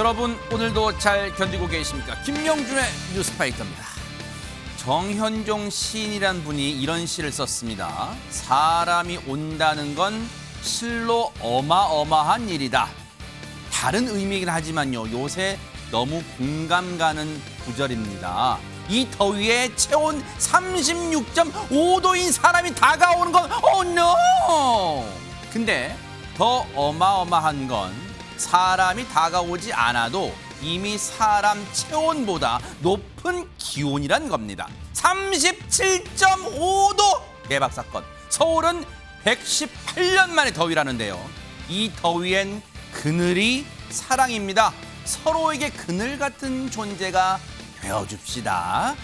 여러분 오늘도 잘 견디고 계십니까? 김명준의 뉴스파이터입니다. 정현종 시인이란 분이 이런 시를 썼습니다. 사람이 온다는 건 실로 어마어마한 일이다. 다른 의미이긴 하지만요. 요새 너무 공감 가는 구절입니다. 이 더위에 체온 36.5도인 사람이 다가오는 건 no! 근데 더 어마어마한 건 사람이 다가오지 않아도 이미 사람 체온보다 높은 기온이란 겁니다. 37.5도 대박 사건. 서울은 118년 만의 더위라는데요. 이 더위엔 그늘이 사랑입니다. 서로에게 그늘 같은 존재가 되어줍시다.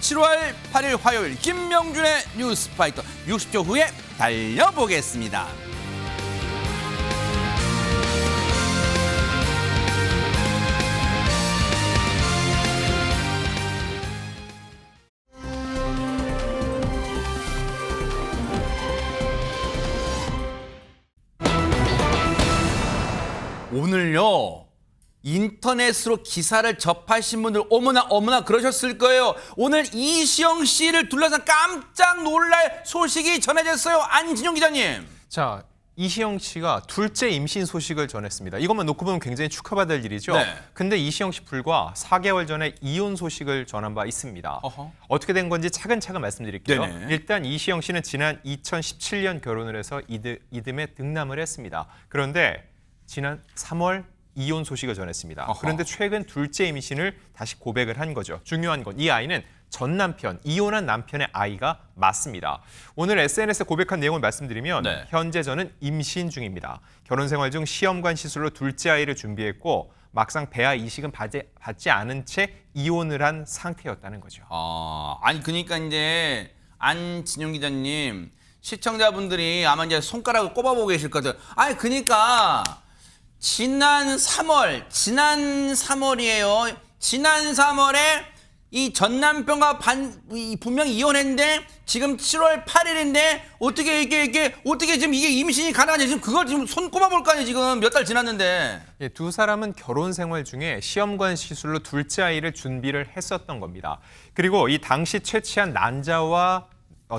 7월 8일 화요일 김명준의 뉴스파이터 60초 후에 달려보겠습니다. 오늘요. 인터넷으로 기사를 접하신 분들 어머나 그러셨을 거예요. 오늘 이시영 씨를 둘러싼 깜짝 놀랄 소식이 전해졌어요. 안진용 기자님. 자, 이시영 씨가 둘째 임신 소식을 전했습니다. 이것만 놓고 보면 굉장히 축하받을 일이죠. 네. 근데 이시영 씨 불과 4개월 전에 이혼 소식을 전한 바 있습니다. 어떻게 된 건지 차근차근 말씀드릴게요. 네네. 일단 이시영 씨는 지난 2017년 결혼을 해서 이듬해 등남을 했습니다. 그런데 지난 3월 이혼 소식을 전했습니다. 그런데 최근 둘째 임신을 다시 고백을 한 거죠. 중요한 건 이 아이는 전 남편, 이혼한 남편의 아이가 맞습니다. 오늘 SNS에 고백한 내용을 말씀드리면 네. 현재 저는 임신 중입니다. 결혼 생활 중 시험관 시술로 둘째 아이를 준비했고 막상 배아 이식은 받지 않은 채 이혼을 한 상태였다는 거죠. 아니 그러니까 이제 안진용 기자님 시청자분들이 아마 이제 손가락을 꼽아보고 계실 거든. 아니 그러니까 지난 3월이에요. 지난 3월에 이 전 남편과 분명히 이혼했는데 지금 7월 8일인데 어떻게 어떻게 지금 이게 임신이 가능하냐 지금 그걸 지금 손 꼽아볼 거 아니에요 지금 몇 달 지났는데. 예, 두 사람은 결혼 생활 중에 시험관 시술로 둘째 아이를 준비를 했었던 겁니다. 그리고 이 당시 채취한 난자와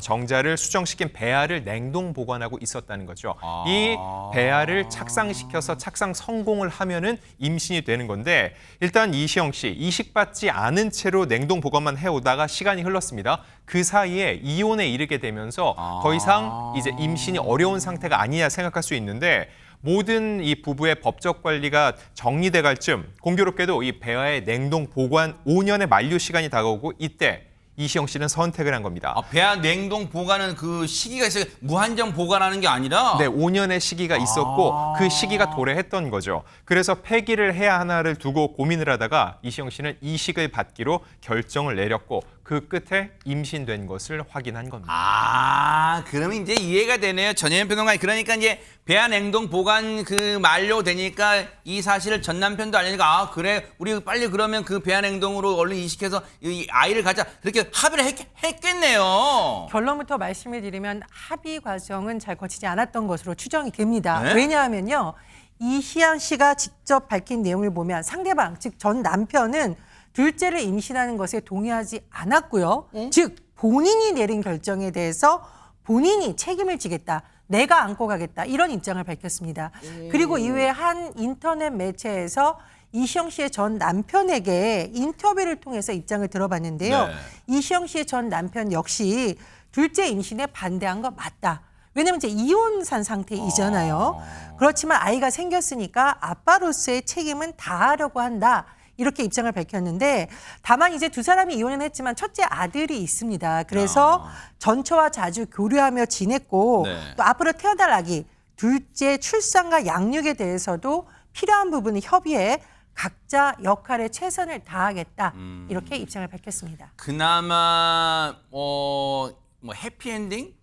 정자를 수정시킨 배아를 냉동 보관하고 있었다는 거죠. 이 배아를 착상시켜서 착상 성공을 하면은 임신이 되는 건데 일단 이시영 씨 이식받지 않은 채로 냉동 보관만 해오다가 시간이 흘렀습니다. 그 사이에 이혼에 이르게 되면서 더 이상 이제 임신이 어려운 상태가 아니냐 생각할 수 있는데 모든 이 부부의 법적 관리가 정리돼 갈 쯤 공교롭게도 이 배아의 냉동 보관 5년의 만료 시간이 다가오고 이때 이시영 씨는 선택을 한 겁니다. 배아 냉동 보관은 그 시기가 있어요. 무한정 보관하는 게 아니라. 네, 5년의 시기가 있었고 그 시기가 도래했던 거죠. 그래서 폐기를 해야 하나를 두고 고민을 하다가 이시영 씨는 이식을 받기로 결정을 내렸고 그 끝에 임신된 것을 확인한 겁니다. 그러면 이제 이해가 되네요. 전혜연 평론가님. 그러니까 이제 배아 냉동 보관 그 만료되니까 이 사실을 전 남편도 알리니까 그래 우리 빨리 그러면 그 배아 냉동으로 얼른 이식해서 이 아이를 갖자 그렇게 합의를 했겠네요. 결론부터 말씀을 드리면 합의 과정은 잘 거치지 않았던 것으로 추정이 됩니다. 네? 왜냐하면요. 이시영 씨가 직접 밝힌 내용을 보면 상대방, 즉 전 남편은 둘째를 임신하는 것에 동의하지 않았고요. 즉 본인이 내린 결정에 대해서 본인이 책임을 지겠다. 내가 안고 가겠다. 이런 입장을 밝혔습니다. 그리고 이후에 한 인터넷 매체에서 이시영 씨의 전 남편에게 인터뷰를 통해서 입장을 들어봤는데요. 네. 이시영 씨의 전 남편 역시 둘째 임신에 반대한 거 맞다. 왜냐하면 이제 이혼산 상태이잖아요. 그렇지만 아이가 생겼으니까 아빠로서의 책임은 다하려고 한다. 이렇게 입장을 밝혔는데 다만 이제 두 사람이 이혼은 했지만 첫째 아들이 있습니다. 그래서 전처와 자주 교류하며 지냈고 네. 또 앞으로 태어날 아기 둘째 출산과 양육에 대해서도 필요한 부분을 협의해 각자 역할에 최선을 다하겠다. 이렇게 입장을 밝혔습니다. 그나마 뭐 해피엔딩?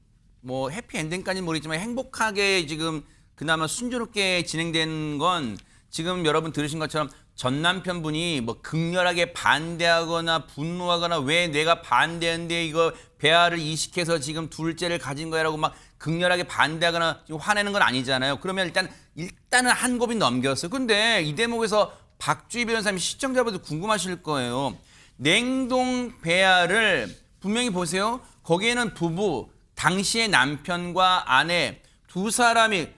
뭐 해피엔딩까지는 모르겠지만 행복하게 지금 그나마 순조롭게 진행된 건 지금 여러분 들으신 것처럼 전 남편분이 뭐 극렬하게 반대하거나 분노하거나 왜 내가 반대했는데 이거 배아를 이식해서 지금 둘째를 가진 거야라고 막 극렬하게 반대하거나 화내는 건 아니잖아요. 그러면 일단은 한 곱이 넘겼어요. 근데 이 대목에서 박주희 변호사님 시청자분들 궁금하실 거예요. 냉동 배아를 분명히 보세요. 거기에는 부부, 당시의 남편과 아내 두 사람이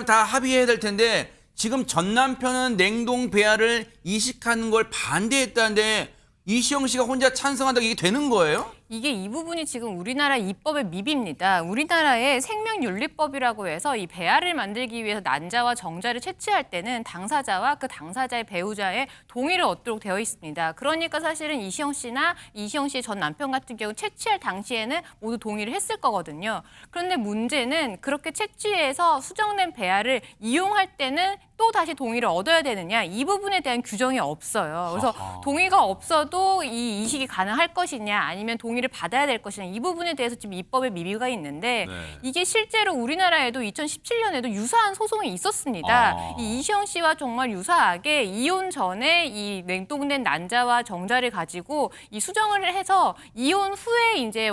다 합의해야 될 텐데 지금 전 남편은 냉동 배아를 이식하는 걸 반대했다는데 이시영 씨가 혼자 찬성한다고 이게 되는 거예요? 이게 이 부분이 지금 우리나라 입법의 미비입니다. 우리나라의 생명윤리법이라고 해서 이 배아를 만들기 위해서 난자와 정자를 채취할 때는 당사자와 그 당사자의 배우자의 동의를 얻도록 되어 있습니다. 그러니까 사실은 이시영 씨나 이시영 씨의 전 남편 같은 경우 채취할 당시에는 모두 동의를 했을 거거든요. 그런데 문제는 그렇게 채취해서 수정된 배아를 이용할 때는 또 다시 동의를 얻어야 되느냐, 이 부분에 대한 규정이 없어요. 그래서 동의가 없어도 이 이식이 가능할 것이냐, 아니면 동의를 받아야 될 것이냐, 이 부분에 대해서 지금 입법에 미비가 있는데 이게 실제로 우리나라에도 2017년에도 유사한 소송이 있었습니다. 이 이시영 씨와 정말 유사하게 이혼 전에 이 냉동된 난자와 정자를 가지고 이 수정을 해서 이혼 후에 이제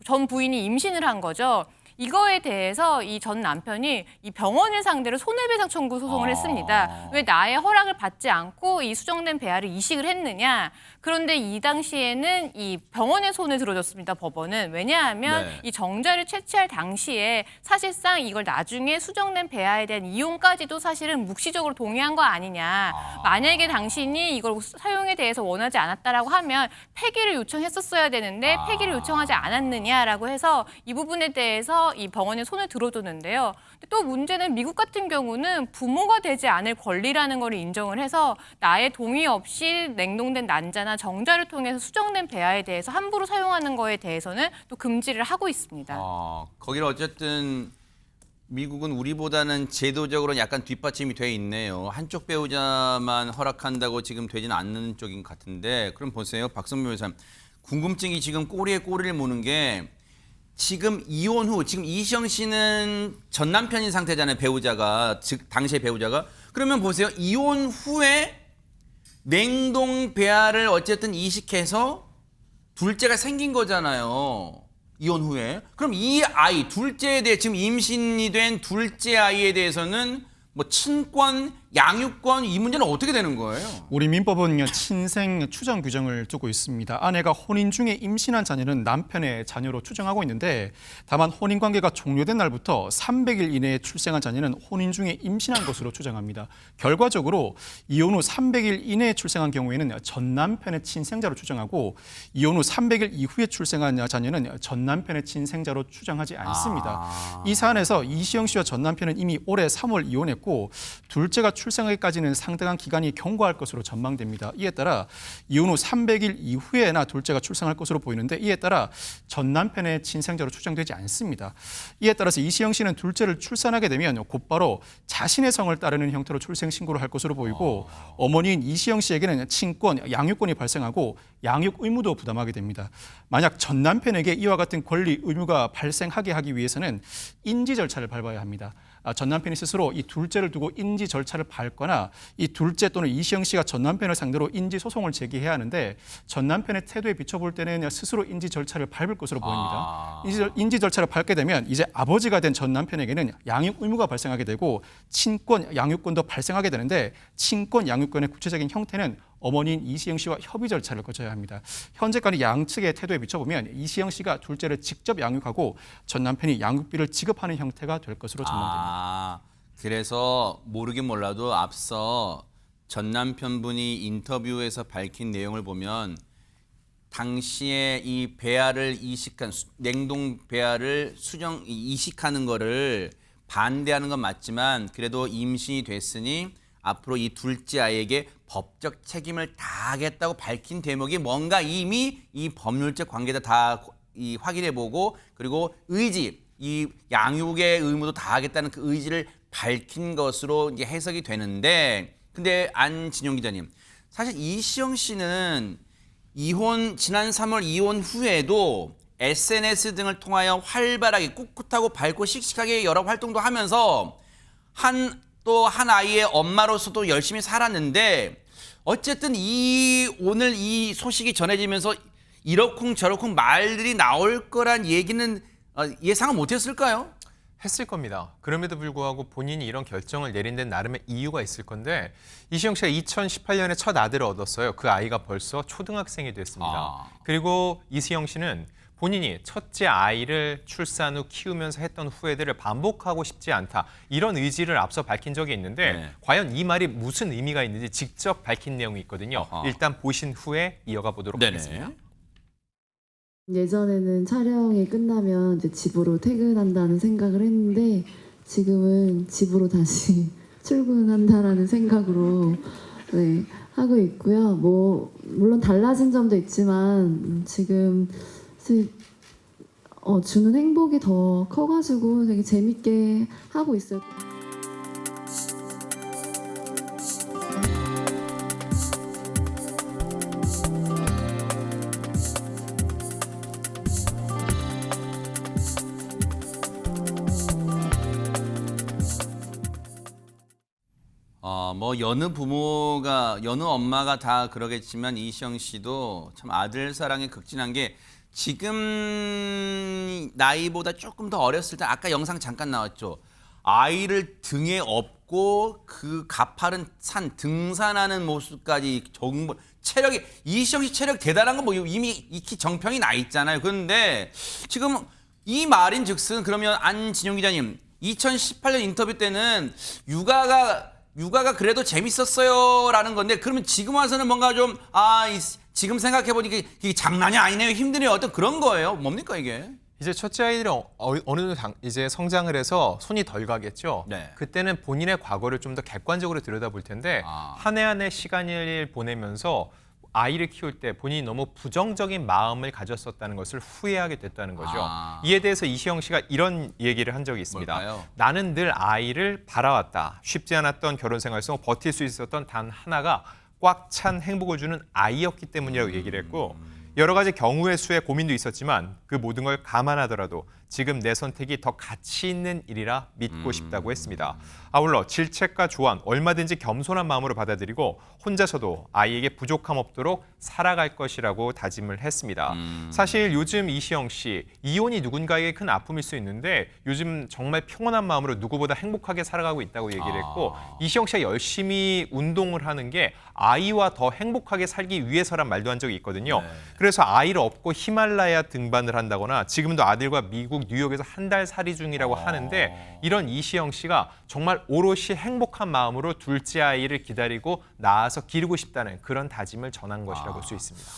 전 부인이 임신을 한 거죠. 이거에 대해서 이 전 남편이 이 병원을 상대로 손해배상 청구 소송을 했습니다. 왜 나의 허락을 받지 않고 이 수정된 배아를 이식을 했느냐. 그런데 이 당시에는 이 병원의 손을 들어줬습니다, 법원은. 왜냐하면 이 정자를 채취할 당시에 사실상 이걸 나중에 수정된 배아에 대한 이용까지도 사실은 묵시적으로 동의한 거 아니냐. 만약에 당신이 이걸 사용에 대해서 원하지 않았다라고 하면 폐기를 요청했었어야 되는데 폐기를 요청하지 않았느냐라고 해서 이 부분에 대해서 이 병원의 손을 들어줬는데요. 또 문제는 미국 같은 경우는 부모가 되지 않을 권리라는 걸 인정을 해서 나의 동의 없이 냉동된 난자나 정자를 통해서 수정된 배아에 대해서 함부로 사용하는 거에 대해서는 또 금지를 하고 있습니다. 거기는 어쨌든 미국은 우리보다는 제도적으로 약간 뒷받침이 돼 있네요. 한쪽 배우자만 허락한다고 지금 되지는 않는 쪽인 것 같은데 그럼 보세요. 박선미 변호사님. 궁금증이 지금 꼬리에 꼬리를 무는 게 지금 이혼 후 지금 이시영 씨는 전 남편인 상태잖아요. 배우자가 즉 당시의 배우자가. 그러면 보세요. 이혼 후에 냉동 배아를 어쨌든 이식해서 둘째가 생긴 거잖아요. 이혼 후에. 그럼 이 아이 둘째에 대해 지금 임신이 된 둘째 아이에 대해서는 뭐 친권, 양육권 이 문제는 어떻게 되는 거예요? 우리 민법은 친생 추정 규정을 두고 있습니다. 아내가 혼인 중에 임신한 자녀는 남편의 자녀로 추정하고 있는데 다만 혼인 관계가 종료된 날부터 300일 이내에 출생한 자녀는 혼인 중에 임신한 것으로 추정합니다. 결과적으로 이혼 후 300일 이내에 출생한 경우에는 전 남편의 친생자로 추정하고 이혼 후 300일 이후에 출생한 자녀는 전 남편의 친생자로 추정하지 않습니다. 이 사안에서 이시영 씨와 전 남편은 이미 올해 3월 이혼했고 둘째가 출생하기까지는 상당한 기간이 경과할 것으로 전망됩니다. 이에 따라 이혼 후 300일 이후에나 둘째가 출생할 것으로 보이는데 이에 따라 전 남편의 친생자로 추정되지 않습니다. 이에 따라서 이시영 씨는 둘째를 출산하게 되면 곧바로 자신의 성을 따르는 형태로 출생 신고를 할 것으로 보이고 어머니인 이시영 씨에게는 친권, 양육권이 발생하고 양육 의무도 부담하게 됩니다. 만약 전 남편에게 이와 같은 권리, 의무가 발생하게 하기 위해서는 인지 절차를 밟아야 합니다. 전 남편이 스스로 이 둘째를 두고 인지 절차를 밟거나 이 둘째 또는 이시영 씨가 전 남편을 상대로 인지 소송을 제기해야 하는데 전 남편의 태도에 비춰볼 때는 스스로 인지 절차를 밟을 것으로 보입니다. 인지 절차를 밟게 되면 이제 아버지가 된 전 남편에게는 양육 의무가 발생하게 되고 친권, 양육권도 발생하게 되는데 친권, 양육권의 구체적인 형태는 어머니인 이시영 씨와 협의 절차를 거쳐야 합니다. 현재까지 양측의 태도에 비춰보면 이시영 씨가 둘째를 직접 양육하고 전 남편이 양육비를 지급하는 형태가 될 것으로 전망됩니다. 그래서 모르긴 몰라도 앞서 전 남편분이 인터뷰에서 밝힌 내용을 보면 당시에 이 배아를 이식한 냉동 배아를 이식하는 거를 반대하는 건 맞지만 그래도 임신이 됐으니 앞으로 이 둘째 아이에게 법적 책임을 다하겠다고 밝힌 대목이 뭔가 이미 이 법률적 관계다 다 확인해보고 그리고 의지, 이 양육의 의무도 다하겠다는 그 의지를 밝힌 것으로 이제 해석이 되는데 근데 안진용 기자님 사실 이시영 씨는 지난 3월 이혼 후에도 SNS 등을 통하여 활발하게 꿋꿋하고 밝고 씩씩하게 여러 활동도 하면서 한 아이의 엄마로서도 열심히 살았는데 어쨌든 오늘 이 소식이 전해지면서 이러쿵 저러쿵 말들이 나올 거란 얘기는 예상을 못했을까요? 했을 겁니다. 그럼에도 불구하고 본인이 이런 결정을 내린 데는 나름의 이유가 있을 건데 이시영 씨가 2018년에 첫 아들을 얻었어요. 그 아이가 벌써 초등학생이 됐습니다. 그리고 이시영 씨는 본인이 첫째 아이를 출산 후 키우면서 했던 후회들을 반복하고 싶지 않다. 이런 의지를 앞서 밝힌 적이 있는데 네. 과연 이 말이 무슨 의미가 있는지 직접 밝힌 내용이 있거든요. 어허. 일단 보신 후에 이어가 보도록 하겠습니다. 예전에는 촬영이 끝나면 이제 집으로 퇴근한다는 생각을 했는데 지금은 집으로 다시 출근한다라는 생각으로 네, 하고 있고요. 뭐 물론 달라진 점도 있지만 지금 주는 행복이 더 커가지고 되게 재밌게 하고 있어요. 뭐 여느 엄마가 다 그러겠지만 이시영 씨도 참 아들 사랑에 극진한 게 지금 나이보다 조금 더 어렸을 때 아까 영상 잠깐 나왔죠. 아이를 등에 업고 그 가파른 산 등산하는 모습까지 정말 체력이 이시영 씨 체력 대단한 건 뭐 이미 익히 정평이 나 있잖아요. 그런데 지금 이 말인즉슨 그러면 안진용 기자님 2018년 인터뷰 때는 육아가 그래도 재밌었어요라는 건데 그러면 지금 와서는 뭔가 좀 지금 생각해 보니까 이게 장난이 아니네요. 힘드네요. 어떤 그런 거예요. 뭡니까 이게? 이제 첫째 아이들이 어느 정도 이제 성장을 해서 손이 덜 가겠죠. 네. 그때는 본인의 과거를 좀 더 객관적으로 들여다볼 텐데 한 해 한 해 시간을 보내면서 아이를 키울 때 본인이 너무 부정적인 마음을 가졌었다는 것을 후회하게 됐다는 거죠. 이에 대해서 이시영 씨가 이런 얘기를 한 적이 있습니다. 뭘까요? 나는 늘 아이를 바라왔다. 쉽지 않았던 결혼 생활 속 버틸 수 있었던 단 하나가 꽉 찬 행복을 주는 아이였기 때문이라고 얘기를 했고 여러 가지 경우의 수에 고민도 있었지만 그 모든 걸 감안하더라도 지금 내 선택이 더 가치 있는 일이라 믿고 싶다고 했습니다. 아울러 질책과 조언 얼마든지 겸손한 마음으로 받아들이고 혼자서도 아이에게 부족함 없도록 살아갈 것이라고 다짐을 했습니다. 사실 요즘 이시영 씨 이혼이 누군가에게 큰 아픔일 수 있는데 요즘 정말 평온한 마음으로 누구보다 행복하게 살아가고 있다고 얘기를 했고 이시영 씨가 열심히 운동을 하는 게 아이와 더 행복하게 살기 위해서란 말도 한 적이 있거든요. 그래서 아이를 업고 히말라야 등반을 한다거나 지금도 아들과 미국 뉴욕에서 한 달 살이 중이라고 하는데 이런 이시영 씨가 정말 오롯이 행복한 마음으로 둘째 아이를 기다리고 낳아서 기르고 싶다는 그런 다짐을 전한 것이라고 볼 수 있습니다.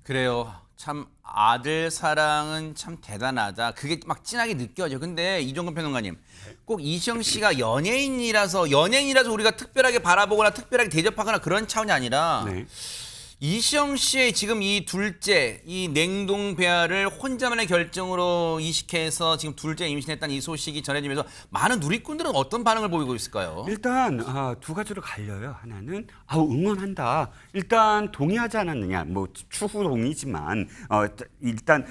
그래요. 참 아들 사랑은 참 대단하다. 그게 막 진하게 느껴져. 근데 이종근 평론가님, 꼭 이시영 씨가 연예인이라서 우리가 특별하게 바라보거나 특별하게 대접하거나 그런 차원이 아니라 네. 이시영 씨의 지금 이 둘째, 이 냉동 배아를 혼자만의 결정으로 이식해서 지금 둘째 임신했다는 이 소식이 전해지면서 많은 누리꾼들은 어떤 반응을 보이고 있을까요? 일단 두 가지로 갈려요. 하나는 응원한다. 일단 동의하지 않았느냐. 뭐 추후 동의지만 일단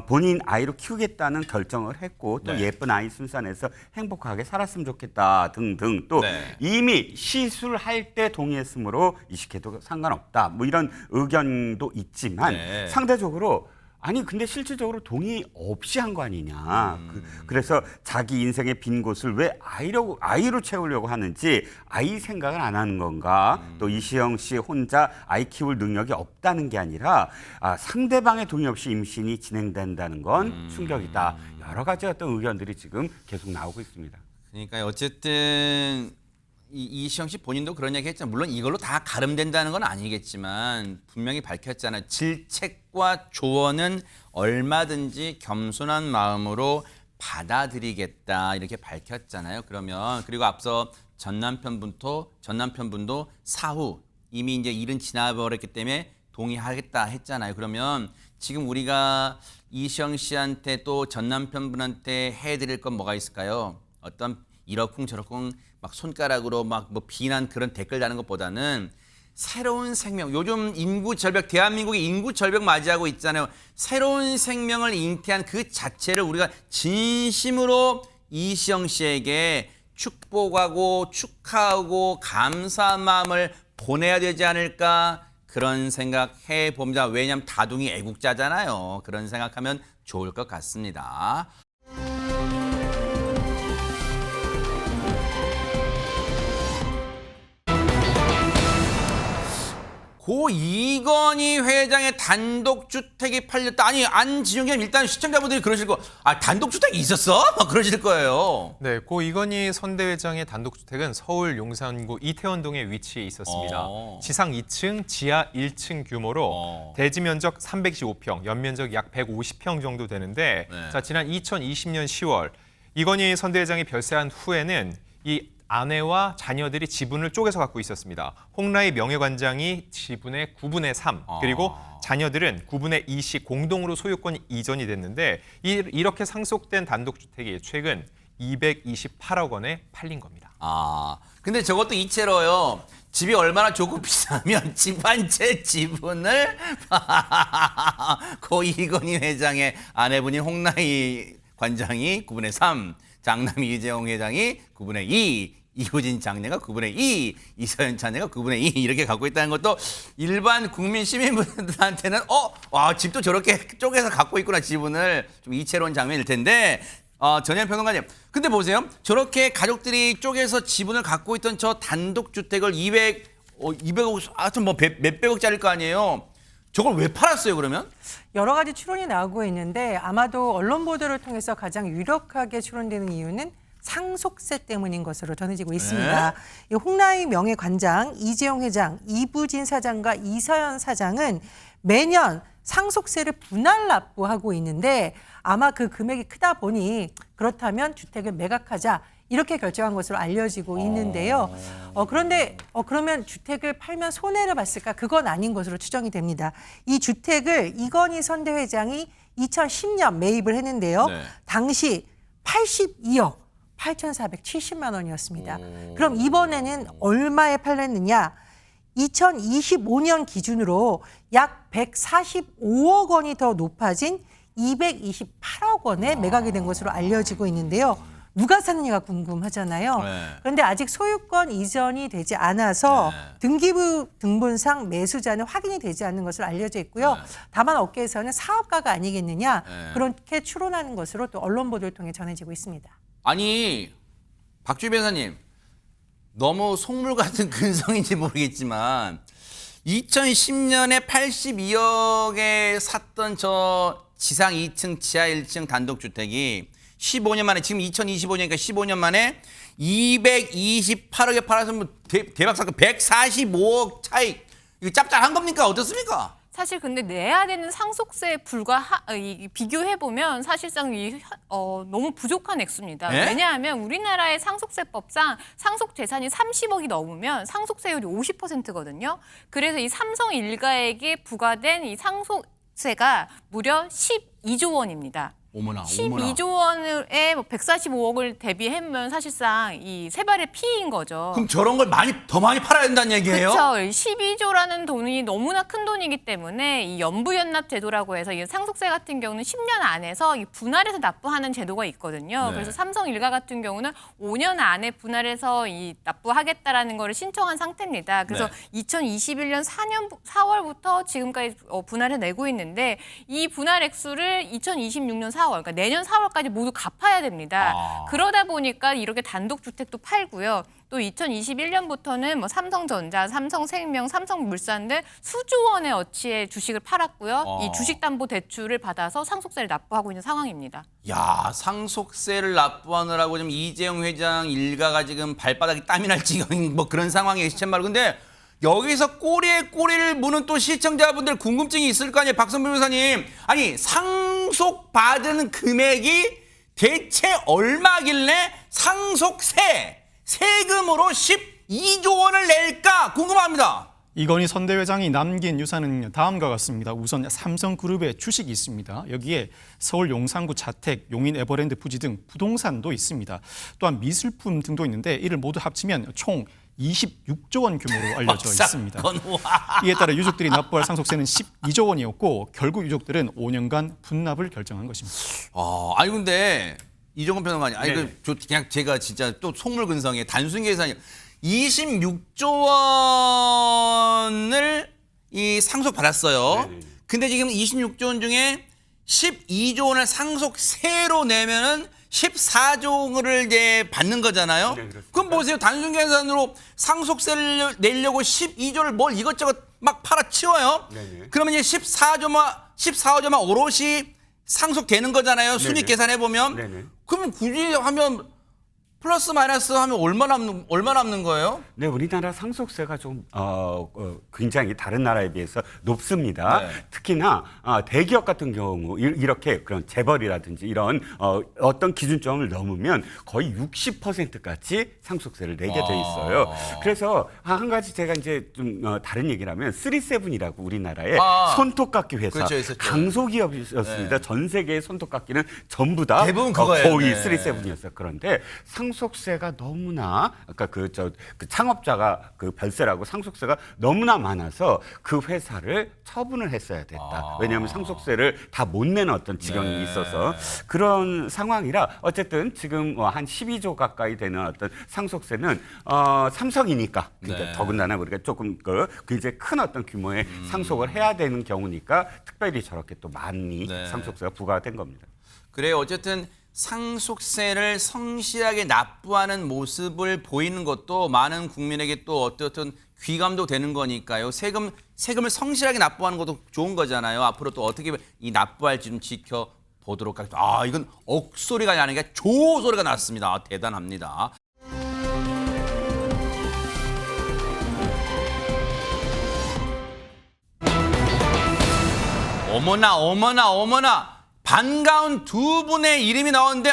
본인 아이로 키우겠다는 결정을 했고 또 네. 예쁜 아이 순산해서 행복하게 살았으면 좋겠다 등등 또 네. 이미 시술할 때 동의했으므로 이식해도 상관없다. 뭐 이런 의견도 있지만 네. 상대적으로 아니 근데 실질적으로 동의 없이 한 거 아니냐. 그래서 자기 인생의 빈 곳을 왜 아이로 채우려고 하는지 아이 생각을 안 하는 건가. 또 이시영 씨 혼자 아이 키울 능력이 없다는 게 아니라 상대방의 동의 없이 임신이 진행된다는 건 충격이다. 여러 가지 어떤 의견들이 지금 계속 나오고 있습니다. 그러니까 어쨌든 이시영 씨 본인도 그런 얘기 했잖아요. 물론 이걸로 다 가름된다는 건 아니겠지만 분명히 밝혔잖아요. 질책과 조언은 얼마든지 겸손한 마음으로 받아들이겠다 이렇게 밝혔잖아요. 그리고 앞서 전 남편분도 사후 이미 이제 일은 지나버렸기 때문에 동의하겠다 했잖아요. 그러면 지금 우리가 이시영 씨한테 또 전 남편분한테 해드릴 건 뭐가 있을까요? 어떤 이러쿵저러쿵 막 손가락으로 막 뭐 비난 그런 댓글 다는 것보다는 새로운 생명, 요즘 인구 절벽, 대한민국이 인구 절벽 맞이하고 있잖아요. 새로운 생명을 잉태한 그 자체를 우리가 진심으로 이시영 씨에게 축복하고 축하하고 감사한 마음을 보내야 되지 않을까 그런 생각해 봅니다. 왜냐하면 다둥이 애국자잖아요. 그런 생각하면 좋을 것 같습니다. 고 이건희 회장의 단독주택이 팔렸다. 아니 안진영님 일단 시청자분들이 그러실 거, 단독주택이 있었어? 막 그러실 거예요. 네, 고 이건희 선대회장의 단독주택은 서울 용산구 이태원동에 위치해 있었습니다. 지상 2층, 지하 1층 규모로 대지 면적 315평, 연면적 약 150평 정도 되는데 네. 자, 지난 2020년 10월 이건희 선대회장이 별세한 후에는 이 아내와 자녀들이 지분을 쪼개서 갖고 있었습니다. 홍라희 명예관장이 지분의 9분의 3, 그리고 자녀들은 9분의 2씩 공동으로 소유권이 이전이 됐는데 이렇게 상속된 단독주택이 최근 228억 원에 팔린 겁니다. 근데 저것도 이채로요. 집이 얼마나 좋고 비싸면 집 한 채 지분을 고 이건희 회장의 아내분인 홍라희 관장이 9분의 3, 장남이 이재용 회장이 9분의 2, 이호진 장녀가 9분의 2, 이서연 자녀가 9분의 2 이렇게 갖고 있다는 것도 일반 국민 시민분들한테는 집도 저렇게 쪼개서 갖고 있구나 지분을 좀 이채로운 장면일 텐데 전현 평론가님, 근데 보세요. 저렇게 가족들이 쪼개서 지분을 갖고 있던 저 단독주택을 200억, 하여튼 뭐 몇백억짜리일 거 아니에요. 저걸 왜 팔았어요, 그러면? 여러 가지 추론이 나오고 있는데 아마도 언론 보도를 통해서 가장 유력하게 추론되는 이유는 상속세 때문인 것으로 전해지고 있습니다. 이 홍라희 명예관장, 이재용 회장, 이부진 사장과 이서연 사장은 매년 상속세를 분할 납부하고 있는데 아마 그 금액이 크다 보니 그렇다면 주택을 매각하자 이렇게 결정한 것으로 알려지고 있는데요. 그런데 그러면 주택을 팔면 손해를 봤을까? 그건 아닌 것으로 추정이 됩니다. 이 주택을 이건희 선대회장이 2010년 매입을 했는데요. 네. 당시 82억 8,470만 원이었습니다. 그럼 이번에는 얼마에 팔렸느냐? 2025년 기준으로 약 145억 원이 더 높아진 228억 원에 매각이 된 것으로 알려지고 있는데요. 누가 샀느냐가 궁금하잖아요. 네. 그런데 아직 소유권 이전이 되지 않아서 등기부 등본상 매수자는 확인이 되지 않는 것으로 알려져 있고요. 다만 업계에서는 사업가가 아니겠느냐 그렇게 추론하는 것으로 또 언론 보도를 통해 전해지고 있습니다. 아니, 박주희 변호사님, 너무 속물 같은 근성인지 모르겠지만 2010년에 82억에 샀던 저 지상 2층, 지하 1층 단독주택이 15년 만에, 지금 2025년이니까 15년 만에 228억에 팔아서 뭐 대박 사건 145억 차이. 이거 짭짤한 겁니까? 어떻습니까? 사실 근데 내야 되는 상속세에 비교해 보면 사실상 너무 부족한 액수입니다. 네? 왜냐하면 우리나라의 상속세법상 상속 재산이 30억이 넘으면 상속세율이 50%거든요. 그래서 이 삼성 일가에게 부과된 이 상속세가 무려 12조 원입니다. 어머나, 12조 원에 145억을 대비하면 사실상 이 세 발의 피인 거죠. 그럼 저런 걸 더 많이 팔아야 된다는 얘기예요? 그렇죠. 12조라는 돈이 너무나 큰 돈이기 때문에 이 연부연납 제도라고 해서 이 상속세 같은 경우는 10년 안에서 이 분할해서 납부하는 제도가 있거든요. 네. 그래서 삼성 일가 같은 경우는 5년 안에 분할해서 이 납부하겠다라는 거를 신청한 상태입니다. 그래서 네. 2021년 4월부터 지금까지 분할해 내고 있는데 이 분할 액수를 2026년 4월, 그러니까 내년 4월까지 모두 갚아야 됩니다. 그러다 보니까 이렇게 단독 주택도 팔고요. 또 2021년부터는 뭐 삼성전자, 삼성생명, 삼성물산 등 수조 원의 어치의 주식을 팔았고요. 이 주식담보대출을 받아서 상속세를 납부하고 있는 상황입니다. 야, 상속세를 납부하느라고 지금 이재용 회장 일가가 지금 발바닥이 땀이 날 지경인 뭐 그런 상황이에요, 시쳇말로. 근데 여기서 꼬리에 꼬리를 무는 또 시청자분들 궁금증이 있을 거 아니에요, 박선배 변호사님. 아니, 상속받은 금액이 대체 얼마길래 상속세, 세금으로 12조 원을 낼까 궁금합니다. 이건희 선대회장이 남긴 유산은 다음과 같습니다. 우선 삼성그룹의 주식이 있습니다. 여기에 서울 용산구 자택, 용인 에버랜드 부지 등 부동산도 있습니다. 또한 미술품 등도 있는데 이를 모두 합치면 총 26조 원 규모로 알려져 있습니다. 이에 따라 유족들이 납부할 상속세는 12조 원이었고 결국 유족들은 5년간 분납을 결정한 것입니다. 아니 근데 이종건 평론가님, 아니 네네. 그냥 제가 진짜 또 속물근성에 단순 계산이 26조 원을 이 상속 받았어요. 네네. 근데 지금 26조 원 중에 12조 원을 상속세로 내면은 14조 원을 이제 받는 거잖아요. 네, 그렇습니다. 그럼 보세요. 단순 계산으로 상속세를 내려고 12조를 뭘 이것저것 막 팔아치워요. 네네. 그러면 이제 14호조만 오롯이 상속되는 거잖아요. 순익 네네. 계산해 보면. 네네. 그러면 굳이 하면 플러스 마이너스 하면 얼마 남는 거예요? 네, 우리나라 상속세가 좀 굉장히 다른 나라에 비해서 높습니다. 네. 특히나 대기업 같은 경우 이렇게 그런 재벌이라든지 이런 어떤 기준점을 넘으면 거의 60%까지 상속세를 내게 돼 있어요. 그래서 한 가지 제가 이제 좀 다른 얘기를 하면 3세븐이라고 우리나라의 손톱깎이 회사 그렇죠, 있었죠. 강소기업이었습니다. 네. 전 세계의 손톱깎이는 전부 다 대부분 그거예요. 거의 네. 3세븐이었어요. 그런데 상속세가 너무나 아까 그 창업자가 그 별세라고 상속세가 너무나 많아서 그 회사를 처분을 했어야 됐다. 왜냐하면 상속세를 다 못 내는 어떤 지경이 네. 있어서 그런 상황이라 어쨌든 지금 한 12조 가까이 되는 어떤 상속세는 삼성이니까 그러니까 네. 더군다나 우리가 조금 굉장히 큰 어떤 규모의 상속을 해야 되는 경우니까 특별히 저렇게 또 많이 네. 상속세가 부과가 된 겁니다. 그래요. 어쨌든 상속세를 성실하게 납부하는 모습을 보이는 것도 많은 국민에게 또 어떤 귀감도 되는 거니까요. 세금을 성실하게 납부하는 것도 좋은 거잖아요. 앞으로 또 어떻게 이 납부할지 좀 지켜보도록 하겠습니다. 이건 억소리가 아니라 조소리가 났습니다. 대단합니다. 어머나 반가운 두 분의 이름이 나왔는데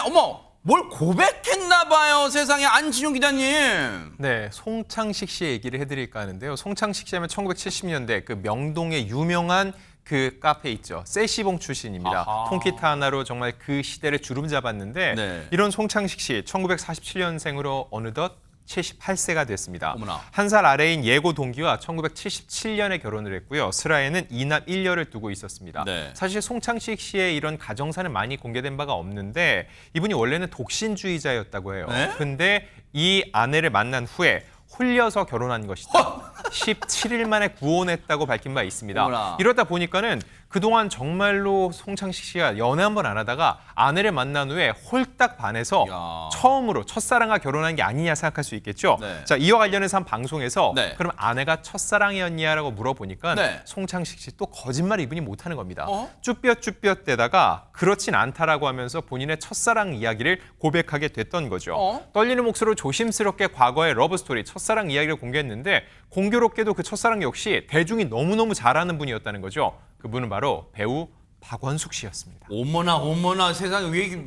뭘 고백했나 봐요. 세상에 안진용 기자님. 네, 송창식 씨 얘기를 해드릴까 하는데요. 송창식 씨 하면 1970년대 그 명동의 유명한 그 카페 있죠. 세시봉 출신입니다. 아하. 통기타 하나로 정말 그 시대를 주름 잡았는데 네. 이런 송창식 씨 1947년생으로 어느덧 78세가 됐습니다. 어머나. 한 살 아래인 예고 동기와 1977년에 결혼을 했고요. 슬하에는 2남 1녀를 두고 있었습니다. 네. 사실 송창식 씨의 이런 가정사는 많이 공개된 바가 없는데 이분이 원래는 독신주의자였다고 해요. 네? 근데 이 아내를 만난 후에 홀려서 결혼한 것이다. 17일 만에 구혼했다고 밝힌 바 있습니다. 어머나. 이러다 보니까는 그동안 정말로 송창식 씨가 연애 한 번 안 하다가 아내를 만난 후에 홀딱 반해서 야. 처음으로 첫사랑과 결혼한 게 아니냐 생각할 수 있겠죠. 네. 자, 이와 관련해서 한 방송에서 네. 그럼 아내가 첫사랑이었냐라고 물어보니까 네. 송창식 씨 또 거짓말 이분이 못하는 겁니다. 어? 쭈뼛쭈뼛대다가 그렇진 않다라고 하면서 본인의 첫사랑 이야기를 고백하게 됐던 거죠. 떨리는 목소리로 조심스럽게 과거의 러브스토리 첫사랑 이야기를 공개했는데 공교롭게도 그 첫사랑 역시 대중이 너무너무 잘 아는 분이었다는 거죠. 그분은 바로 배우 박원숙 씨였습니다. 어머나 세상에 왜 이렇게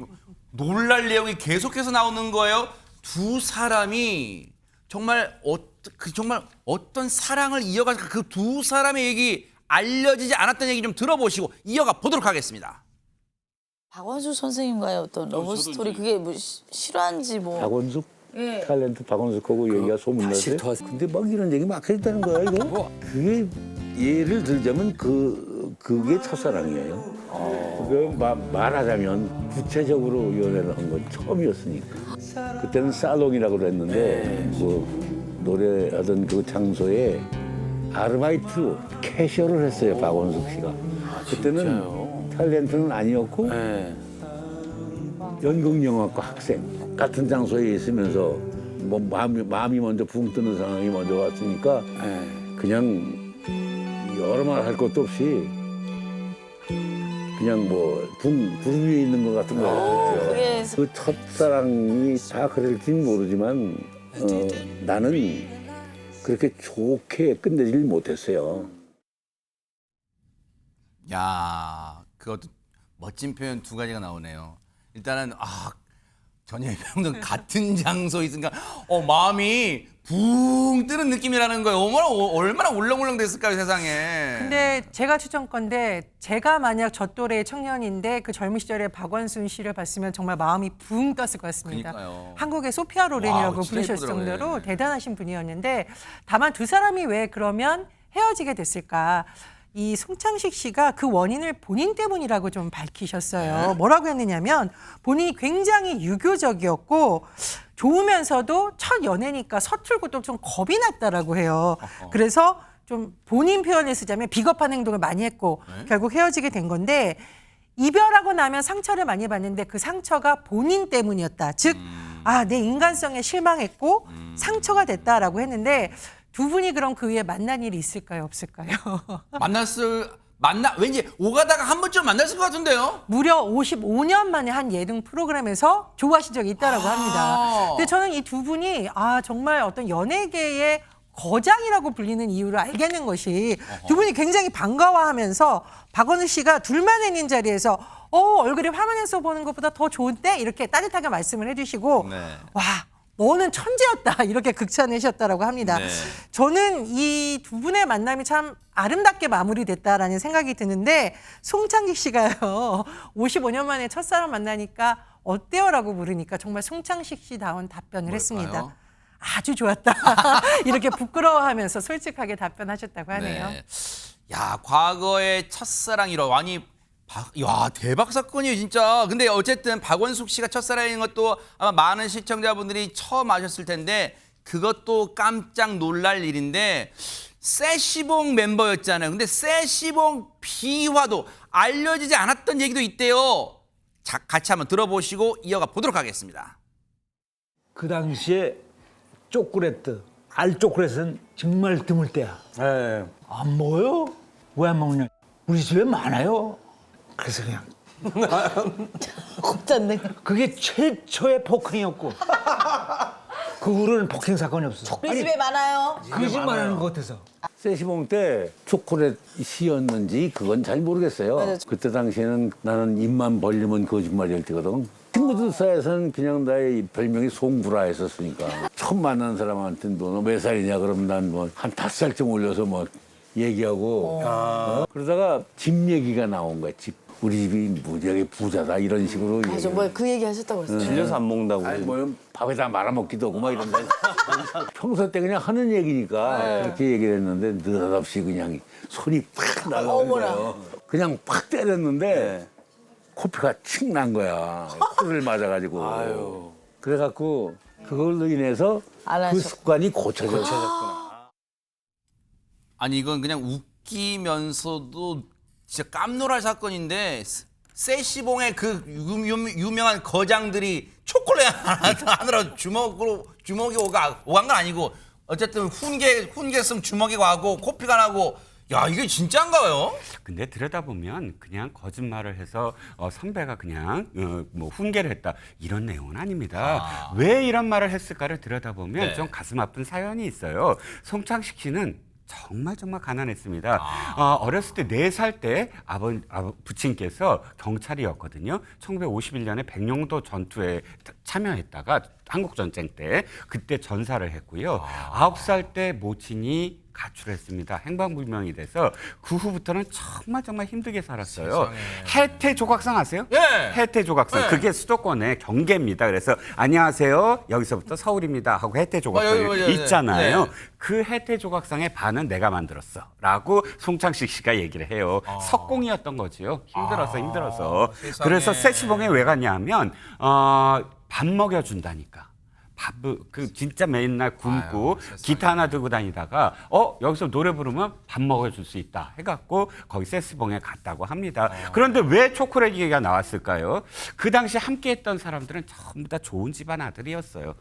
놀랄 내용이 계속해서 나오는 거예요? 두 사람이 정말 어떤 사랑을 이어갈까 그 두 사람의 얘기 알려지지 않았던 얘기 좀 들어보시고 이어가 보도록 하겠습니다. 박원숙 선생님과의 어떤 러브 스토리 그게 뭐 실화인지 뭐 박원숙 탤런트 박원숙하고 얘기가 소문나서 근데 막 이런 얘기 막 했다는 거야 이거. 그게 예를 들자면 그게 첫사랑이에요. 말하자면 구체적으로 연애를 한 건 처음이었으니까. 그때는 살롱이라고 그랬는데 뭐 노래하던 그 장소에 아르바이트 캐셔를 했어요 박원숙 씨가. 그때는 탤런트는 아니었고 연극영화과 학생 같은 장소에 있으면서 뭐 마음이 먼저 붕 뜨는 상황이 먼저 왔으니까 그냥 여러 말 할 것도 없이 그냥 뭐 구름 위에 있는 것 같은 거였죠. 그게 그 첫사랑이 다 그럴지는 모르지만 나는 그렇게 좋게 끝내질 못했어요. 야, 그것도 멋진 표현 두 가지가 나오네요. 일단은 전혀 배우는 같은 장소에 있으니까 마음이 붕 뜨는 느낌이라는 거예요. 얼마나 울렁울렁 됐을까요, 세상에. 근데 제가 추천 건데 제가 만약 저 또래의 청년인데 그 젊은 시절에 박원순 씨를 봤으면 정말 마음이 붕 떴을 것 같습니다. 그러니까요. 한국의 소피아 로렌이라고 와우, 진짜 부르셨을 예쁘더라고요. 정도로 대단하신 분이었는데 다만 두 사람이 왜 그러면 헤어지게 됐을까? 이 송창식 씨가 그 원인을 본인 때문이라고 좀 밝히셨어요. 뭐라고 했느냐면 본인이 굉장히 유교적이었고 좋으면서도 첫 연애니까 서툴고 또 좀 겁이 났다라고 해요. 그래서 좀 본인 표현을 쓰자면 비겁한 행동을 많이 했고 결국 헤어지게 된 건데 이별하고 나면 상처를 많이 받는데 그 상처가 본인 때문이었다. 즉, 내 인간성에 실망했고 상처가 됐다라고 했는데 두 분이 그럼 그 위에 만난 일이 있을까요, 없을까요? 왠지 오가다가 한 번쯤 만났을 것 같은데요? 무려 55년 만에 한 예능 프로그램에서 조우하신 적이 있다라고 합니다. 근데 저는 이 두 분이 정말 어떤 연예계의 거장이라고 불리는 이유를 알겠는 것이 두 분이 굉장히 반가워하면서 박원순 씨가 둘만 있는 자리에서 얼굴이 화면에서 보는 것보다 더 좋은데 이렇게 따뜻하게 말씀을 해주시고 네. 와 너는 천재였다 이렇게 극찬하셨다라고 합니다. 네. 저는 이 두 분의 만남이 참 아름답게 마무리됐다라는 생각이 드는데 송창식 씨가요 55년 만에 첫사람 만나니까 어때요라고 물으니까 정말 송창식 씨다운 답변을 했습니다. 아주 좋았다. 이렇게 부끄러워하면서 솔직하게 답변하셨다고 하네요. 네. 야, 과거의 첫사랑 1호. 아니, 야, 대박 사건이에요, 진짜. 근데 어쨌든 박원숙 씨가 첫사랑인 것도 아마 많은 시청자분들이 처음 아셨을 텐데 그것도 깜짝 놀랄 일인데 세시봉 멤버였잖아요. 근데 세시봉 비화도 알려지지 않았던 얘기도 있대요. 자, 같이 한번 들어보시고 이어가 보도록 하겠습니다. 그 당시에 초콜릿, 알 초콜릿은 정말 드물 때야. 안 먹어요? 왜 안 먹냐? 우리 집에 많아요. 그래서 그냥 곱잖네. 그게 최초의 폭행이었고 그 후로는 폭행 사건이 없어. 우리 집에 많아요. 거짓말하는 것 같아서. 세시봉 때 초콜릿이었는지 그건 잘 모르겠어요. 맞아요. 그때 당시에는 나는 입만 벌리면 거짓말일 때거든. 친구들 사이에서는 그냥 나의 별명이 송구라 했었으니까. 처음 만난 사람한테 너 몇 살이냐 그러면 난 뭐 한 5살쯤 올려서 뭐 얘기하고 그러다가 집 얘기가 나온 거야. 집. 우리 집이 무지하게 부자다 이런 식으로. 맞아, 그 얘기 하셨다고 그랬어요. 질려서 안 먹는다고. 아니, 뭐 밥에다 말아먹기도 하고 막 이런다. 평소 때 그냥 하는 얘기니까 그렇게 얘기를 했는데 느닷없이 그냥 손이 팍 날라온 거예요. 그냥 팍 때렸는데 코피가 칙 난 거야. 코를 맞아가지고. 그래갖고 그걸로 인해서 안 그 하셨- 습관이 고쳐졌구나. 아니 이건 그냥 웃기면서도 진짜 깜놀할 사건인데 세시봉의 그 유명한 거장들이 초콜릿 하느라 주먹이 오간 건 아니고 어쨌든 훈계성 주먹이 가고 코피가 나고 야 이게 진짜인가요? 근데 들여다보면 그냥 거짓말을 해서 선배가 그냥 뭐 훈계를 했다 이런 내용은 아닙니다. 왜 이런 말을 했을까를 들여다보면 네. 좀 가슴 아픈 사연이 있어요. 송창식 씨는 정말 가난했습니다. 어렸을 때 4살 때 부친께서 경찰이었거든요. 1951년에 백령도 전투에 참여했다가 한국전쟁 때 그때 전사를 했고요. 9살 때 모친이 가출했습니다. 행방불명이 돼서 그 후부터는 정말 힘들게 살았어요. 해태 조각상 아세요? 예. 해태 조각상. 예. 그게 수도권의 경계입니다. 그래서 안녕하세요. 여기서부터 서울입니다. 하고 해태 조각상이 맞아요. 있잖아요. 네. 그 해태 조각상의 반은 내가 만들었어. 라고 송창식 씨가 얘기를 해요. 석공이었던 거지요. 힘들어서. 세상에. 그래서 세시봉에 왜 갔냐면 밥 먹여준다니까. 진짜 맨날 굶고 기타 하나 들고 다니다가 여기서 노래 부르면 밥 먹여줄 수 있다 해갖고 거기 세스봉에 갔다고 합니다. 그런데 왜 초콜릿 얘기가 나왔을까요? 그 당시 함께했던 사람들은 전부 다 좋은 집안 아들이었어요.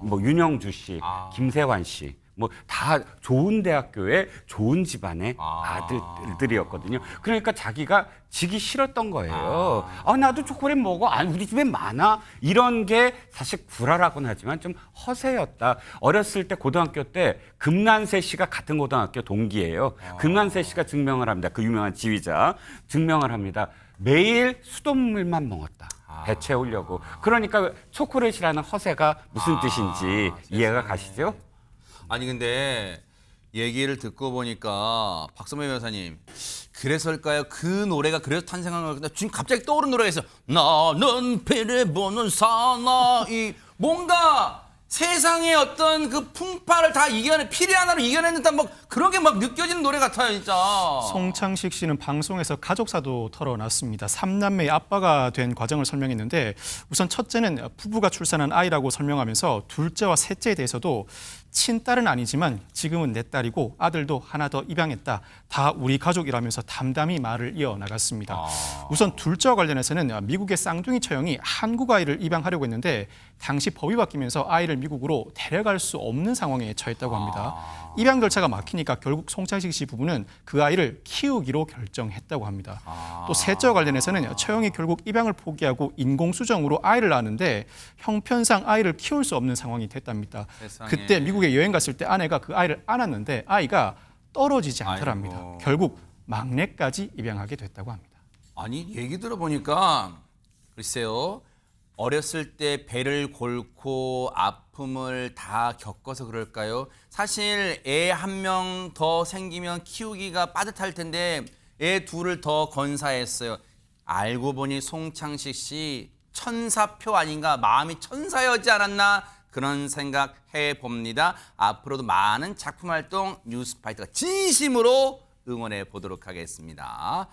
뭐 윤영주 씨, 김세환 씨. 뭐 다 좋은 대학교의 좋은 집안의 아들들이었거든요. 그러니까 자기가 지기 싫었던 거예요. 나도 초콜릿 먹어. 아니 우리 집에 많아. 이런 게 사실 구라라고는 하지만 좀 허세였다. 어렸을 때 고등학교 때 금난세 씨가 같은 고등학교 동기예요. 금난세 씨가 증명을 합니다. 그 유명한 지휘자 증명을 합니다. 매일 수돗물만 먹었다. 배 채우려고. 그러니까 초콜릿이라는 허세가 무슨 뜻인지 이해가 가시죠? 아니 근데 얘기를 듣고 보니까 박선배 변호사님 그래서일까요? 그 노래가 그래서 탄생한 걸까요? 지금 갑자기 떠오른 노래가 있어. 나는 배를 보는 사나이 뭔가 세상의 어떤 그 풍파를 다 피리 하나로 이겨내는 듯한 뭐 그런 게 막 느껴지는 노래 같아요, 진짜. 송창식 씨는 방송에서 가족사도 털어놨습니다. 3남매의 아빠가 된 과정을 설명했는데 우선 첫째는 부부가 출산한 아이라고 설명하면서 둘째와 셋째에 대해서도 친딸은 아니지만 지금은 내 딸이고 아들도 하나 더 입양했다. 다 우리 가족이라면서 담담히 말을 이어나갔습니다. 우선 둘째와 관련해서는 미국의 쌍둥이 처형이 한국 아이를 입양하려고 했는데 당시 법이 바뀌면서 아이를 미국으로 데려갈 수 없는 상황에 처했다고 합니다. 입양 절차가 막히니까 결국 송창식 씨 부부는 그 아이를 키우기로 결정했다고 합니다. 또 셋째와 관련해서는 처형이 결국 입양을 포기하고 인공수정으로 아이를 낳았는데 형편상 아이를 키울 수 없는 상황이 됐답니다. 세상에. 그때 미국에 여행 갔을 때 아내가 그 아이를 안았는데 아이가 떨어지지 않더랍니다. 아이고. 결국 막내까지 입양하게 됐다고 합니다. 아니 얘기 들어보니까 글쎄요. 어렸을 때 배를 골고 아픔을 다 겪어서 그럴까요? 사실 애 한 명 더 생기면 키우기가 빠듯할 텐데 애 둘을 더 건사했어요. 알고 보니 송창식 씨 천사표 아닌가, 마음이 천사였지 않았나 그런 생각 해봅니다. 앞으로도 많은 작품 활동 뉴스파이터가 진심으로 응원해 보도록 하겠습니다.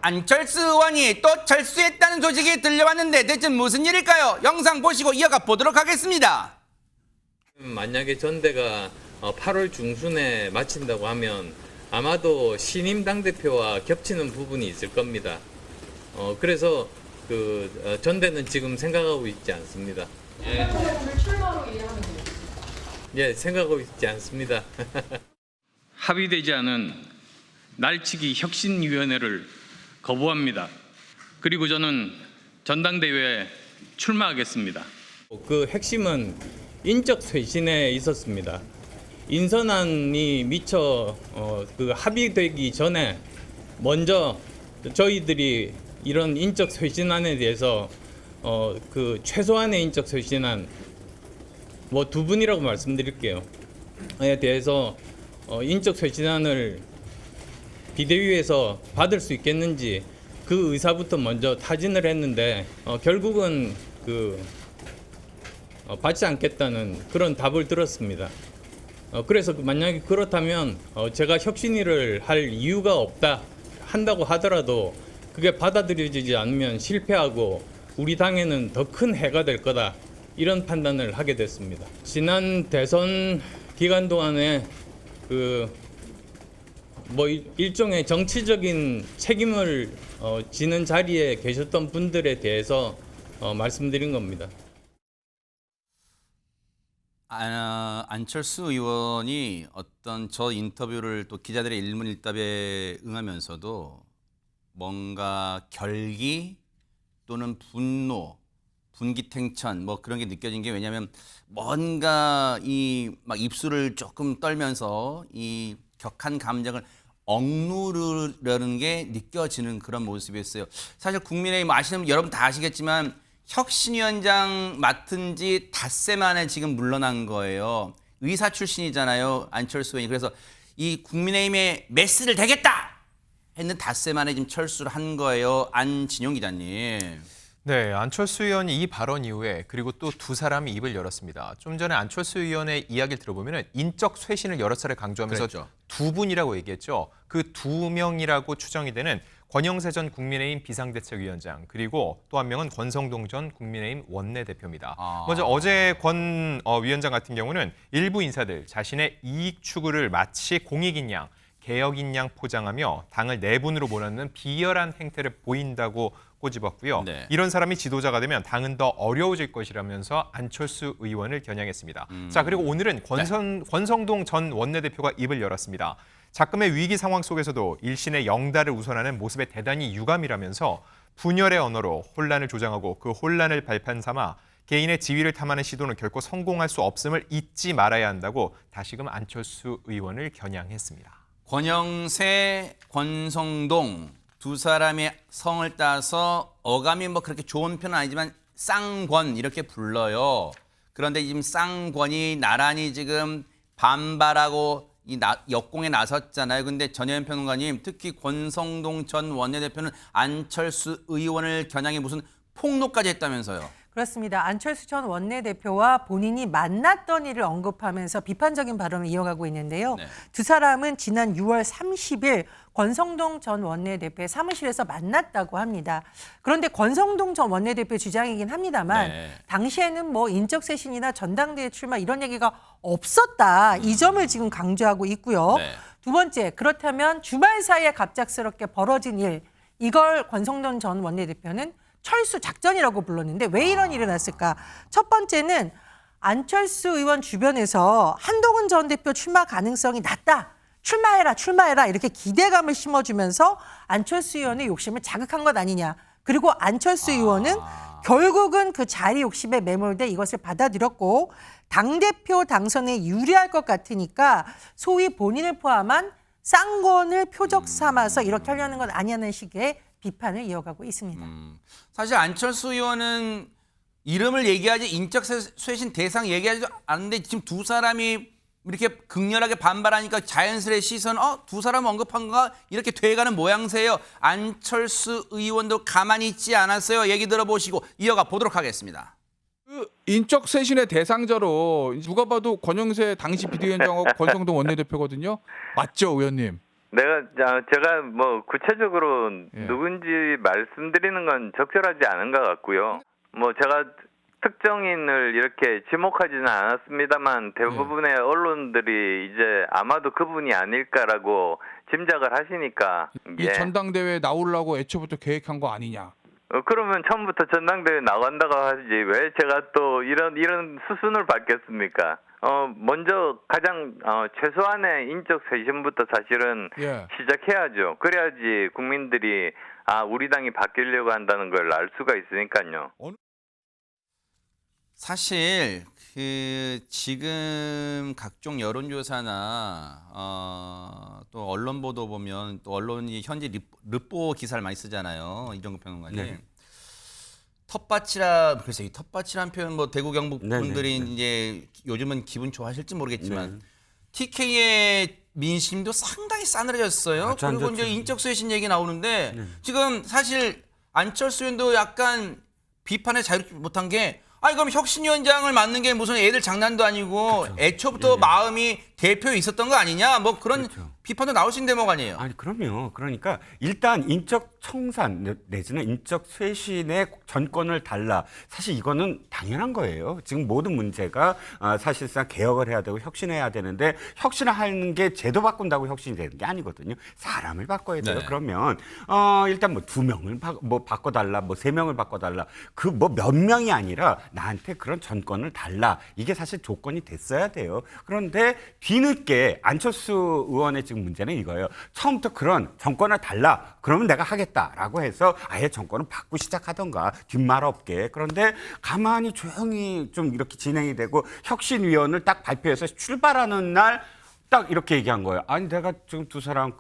안철수 의원이 또 철수했다는 소식이 들려왔는데 대체 무슨 일일까요? 영상 보시고 이어가 보도록 하겠습니다. 만약에 전대가 8월 중순에 마친다고 하면 아마도 신임 당대표와 겹치는 부분이 있을 겁니다. 그래서 전대는 지금 생각하고 있지 않습니다. 오늘 출마로 이해하면 돼요? 예, 생각하고 있지 않습니다. 합의되지 않은 날치기 혁신위원회를 거부합니다. 그리고 저는 전당대회에 출마하겠습니다. 그 핵심은 인적 쇄신에 있었습니다. 인선안이 미처 합의되기 전에 먼저 저희들이 이런 인적 쇄신안에 대해서 최소한의 인적 쇄신안 두 분이라고 말씀드릴게요. 에 대해서 인적 쇄신안을 비대위에서 받을 수 있겠는지 그 의사부터 먼저 타진을 했는데 결국은 받지 않겠다는 그런 답을 들었습니다. 그래서 만약에 그렇다면 제가 혁신위를 할 이유가 없다 한다고 하더라도 그게 받아들여지지 않으면 실패하고 우리 당에는 더 큰 해가 될 거다 이런 판단을 하게 됐습니다. 지난 대선 기간 동안에 일종의 정치적인 책임을 지는 자리에 계셨던 분들에 대해서 말씀드린 겁니다. 안철수 의원이 어떤 저 인터뷰를 또 기자들의 일문일답에 응하면서도 뭔가 결기 또는 분노, 분기탱천 그런 게 느껴진 게 왜냐하면 뭔가 막 입술을 조금 떨면서 이 격한 감정을 억누르려는 게 느껴지는 그런 모습이었어요. 사실 국민의힘 아시는 분 여러분 다 아시겠지만 혁신위원장 맡은 지 닷새 만에 지금 물러난 거예요. 의사 출신이잖아요. 안철수 의원이. 그래서 이 국민의힘에 메스를 대겠다 했는 닷새 만에 지금 철수를 한 거예요. 안진용 기자님. 네, 안철수 의원이 이 발언 이후에 그리고 또 두 사람이 입을 열었습니다. 좀 전에 안철수 의원의 이야기를 들어보면 인적 쇄신을 여러 차례 강조하면서 그랬죠. 두 분이라고 얘기했죠. 그 두 명이라고 추정이 되는 권영세 전 국민의힘 비상대책위원장 그리고 또 한 명은 권성동 전 국민의힘 원내대표입니다. 먼저 어제 권 위원장 같은 경우는 일부 인사들 자신의 이익 추구를 마치 공익인 양, 개혁인 양 포장하며 당을 내분으로 몰아넣는 비열한 행태를 보인다고 꼬집었고요. 네. 이런 사람이 지도자가 되면 당은 더 어려워질 것이라면서 안철수 의원을 겨냥했습니다. 자, 그리고 오늘은 권성동 전 원내대표가 입을 열었습니다. 작금의 위기 상황 속에서도 일신의 영달을 우선하는 모습에 대단히 유감이라면서 분열의 언어로 혼란을 조장하고 그 혼란을 발판 삼아 개인의 지위를 탐하는 시도는 결코 성공할 수 없음을 잊지 말아야 한다고 다시금 안철수 의원을 겨냥했습니다. 권영세, 권성동 두 사람의 성을 따서 어감이 그렇게 좋은 편은 아니지만 쌍권 이렇게 불러요. 그런데 지금 쌍권이 나란히 지금 반발하고 역공에 나섰잖아요. 근데 전혜연 평론가님 특히 권성동 전 원내대표는 안철수 의원을 겨냥해 무슨 폭로까지 했다면서요. 그렇습니다. 안철수 전 원내대표와 본인이 만났던 일을 언급하면서 비판적인 발언을 이어가고 있는데요. 네. 두 사람은 지난 6월 30일 권성동 전 원내대표의 사무실에서 만났다고 합니다. 그런데 권성동 전 원내대표의 주장이긴 합니다만 당시에는 인적쇄신이나 전당대회 출마 이런 얘기가 없었다. 이 점을 지금 강조하고 있고요. 두 번째, 그렇다면 주말 사이에 갑작스럽게 벌어진 일, 이걸 권성동 전 원내대표는 철수 작전이라고 불렀는데 왜 이런 일이 났을까? 첫 번째는 안철수 의원 주변에서 한동훈 전 대표 출마 가능성이 낮다. 출마해라 이렇게 기대감을 심어주면서 안철수 의원의 욕심을 자극한 것 아니냐. 그리고 안철수 의원은 결국은 그 자리 욕심에 매몰돼 이것을 받아들였고 당대표 당선에 유리할 것 같으니까 소위 본인을 포함한 쌍권을 표적 삼아서 이렇게 하려는 건 아니냐는 식의 비판을 이어가고 있습니다. 사실 안철수 의원은 이름을 얘기하지 인적 쇄신 대상 얘기하지도 않는데 지금 두 사람이 이렇게 극렬하게 반발하니까 자연스레 시선 두 사람 언급한 거가 이렇게 돼가는 모양새예요. 안철수 의원도 가만히 있지 않았어요. 얘기 들어보시고 이어가 보도록 하겠습니다. 그 인적 쇄신의 대상자로 누가 봐도 권영세 당시 비대위원장하고 권성동 원내대표거든요. 맞죠, 의원님? 제가 뭐 구체적으로 누군지 말씀드리는 건 적절하지 않은 것 같고요. 뭐 제가 특정인을 이렇게 지목하지는 않았습니다만 대부분의 언론들이 이제 아마도 그분이 아닐까라고 짐작을 하시니까 이 전당대회에 나오려고 애초부터 계획한 거 아니냐? 그러면 처음부터 전당대회 나간다고 하지 왜 제가 또 이런 수순을 받겠습니까? 먼저 가장 최소한의 인적 쇄신부터 사실은 시작해야죠. 그래야지 국민들이 우리 당이 바뀌려고 한다는 걸 알 수가 있으니까요. 사실 지금 각종 여론조사나 또 언론 보도 보면 또 언론이 현재 르포 기사를 많이 쓰잖아요. 이정국 평론가님. 네. 텃밭이라 그래서 이 텃밭이라는 표현 뭐 대구 경북 분들이 네네. 이제 요즘은 기분 좋아하실지 모르겠지만 TK의 민심도 상당히 싸늘해졌어요. 그리고 이제 인적 쇄신 얘기 나오는데 지금 사실 안철수 의원도 약간 비판에 자유롭지 못한 게 그럼 혁신위원장을 맡는 게 무슨 애들 장난도 아니고 애초부터 마음이 대표에 있었던 거 아니냐 뭐 그런 비판도 나올 수 있는 대목 아니에요. 아니 그럼요. 그러니까 일단 인적 청산 내지는 인적 쇄신의 전권을 달라. 사실 이거는 당연한 거예요. 지금 모든 문제가 사실상 개혁을 해야 되고 혁신해야 되는데 혁신을 하는 게 제도 바꾼다고 혁신이 되는 게 아니거든요. 사람을 바꿔야 돼요. 그러면 일단 뭐 2명을 바꿔달라, 뭐 3명을 바꿔달라. 그 뭐 몇 명이 아니라 나한테 그런 전권을 달라. 이게 사실 조건이 됐어야 돼요. 그런데 뒤늦게 안철수 의원의 지금 문제는 이거예요. 처음부터 그런 정권을 달라. 그러면 내가 하겠다라고 해서 아예 정권을 바꾸기 시작하던가 뒷말 없게. 그런데 가만히 조용히 좀 이렇게 진행이 되고 혁신위원을 딱 발표해서 출발하는 날 딱 이렇게 얘기한 거예요. 아니 내가 지금 두 사람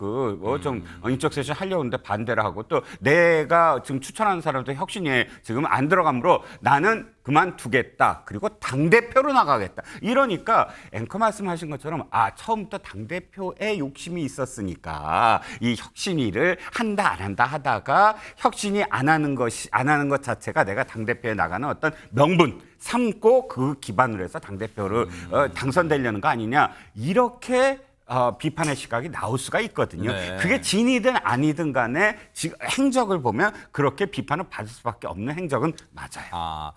좀 인적 쇄신 하려고 하는데 반대를 하고 또 내가 지금 추천하는 사람도 혁신위에 지금 안 들어가므로 나는 그만두겠다. 그리고 당대표로 나가겠다. 이러니까 앵커 말씀하신 것처럼 처음부터 당대표의 욕심이 있었으니까 이 혁신위를 한다 안 한다 하다가 혁신이 안 하는 것 자체가 내가 당대표에 나가는 어떤 명분 삼고 그 기반으로 해서 당대표를 당선되려는 거 아니냐. 이렇게 비판의 시각이 나올 수가 있거든요. 그게 진이든 아니든 간에 지금 행적을 보면 그렇게 비판을 받을 수밖에 없는 행적은 맞아요.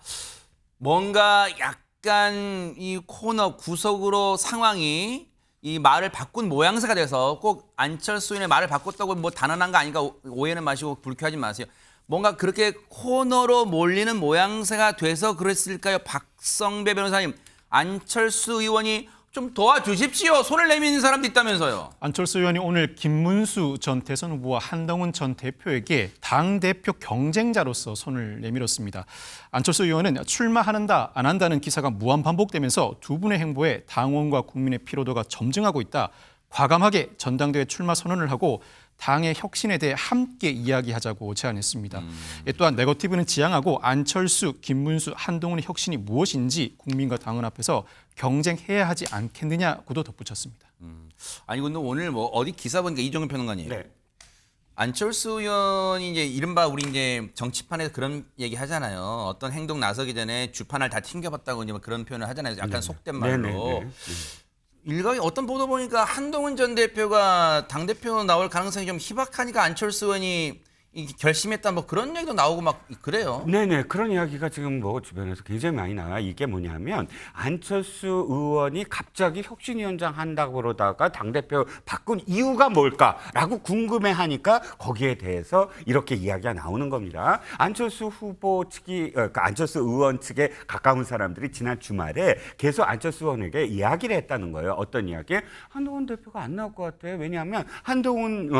뭔가 약간 이 코너 구석으로 상황이 이 말을 바꾼 모양새가 돼서 꼭 안철수 의원의 말을 바꿨다고 뭐 단언한 거 아닌가 오해는 마시고 불쾌하지 마세요. 뭔가 그렇게 코너로 몰리는 모양새가 돼서 그랬을까요? 박성배 변호사님, 안철수 의원이 좀 도와주십시오. 손을 내미는 사람도 있다면서요. 안철수 의원이 오늘 김문수 전 대선 후보와 한동훈 전 대표에게 당대표 경쟁자로서 손을 내밀었습니다. 안철수 의원은 출마한다 안 한다는 기사가 무한 반복되면서 두 분의 행보에 당원과 국민의 피로도가 점증하고 있다. 과감하게 전당대회 출마 선언을 하고 당의 혁신에 대해 함께 이야기하자고 제안했습니다. 또한 네거티브는 지양하고 안철수, 김문수, 한동훈의 혁신이 무엇인지 국민과 당원 앞에서 경쟁해야 하지 않겠느냐고도 덧붙였습니다. 아니 근데 오늘 뭐 어디 기사 보니까 이정훈 평론가님. 안철수 의원이 이제 이른바 우리 이제 정치판에서 그런 얘기 하잖아요. 어떤 행동 나서기 전에 주판을 다 튕겨봤다고 이제 그런 표현을 하잖아요. 약간 속된 말로. 일각에 어떤 보도 보니까 한동훈 전 대표가 당대표 나올 가능성이 좀 희박하니까 안철수 의원이 결심했다 뭐 그런 얘기도 나오고 막 그래요. 네네, 그런 이야기가 지금 뭐 주변에서 굉장히 많이 나와요. 이게 뭐냐면 안철수 의원이 갑자기 혁신위원장 한다고 그러다가 당대표 바꾼 이유가 뭘까라고 궁금해하니까 거기에 대해서 이렇게 이야기가 나오는 겁니다. 안철수 후보 측이 그러니까 안철수 의원 측에 가까운 사람들이 지난 주말에 계속 안철수 의원에게 이야기를 했다는 거예요. 어떤 이야기? 한동훈 대표가 안 나올 것 같아. 왜냐하면 한동훈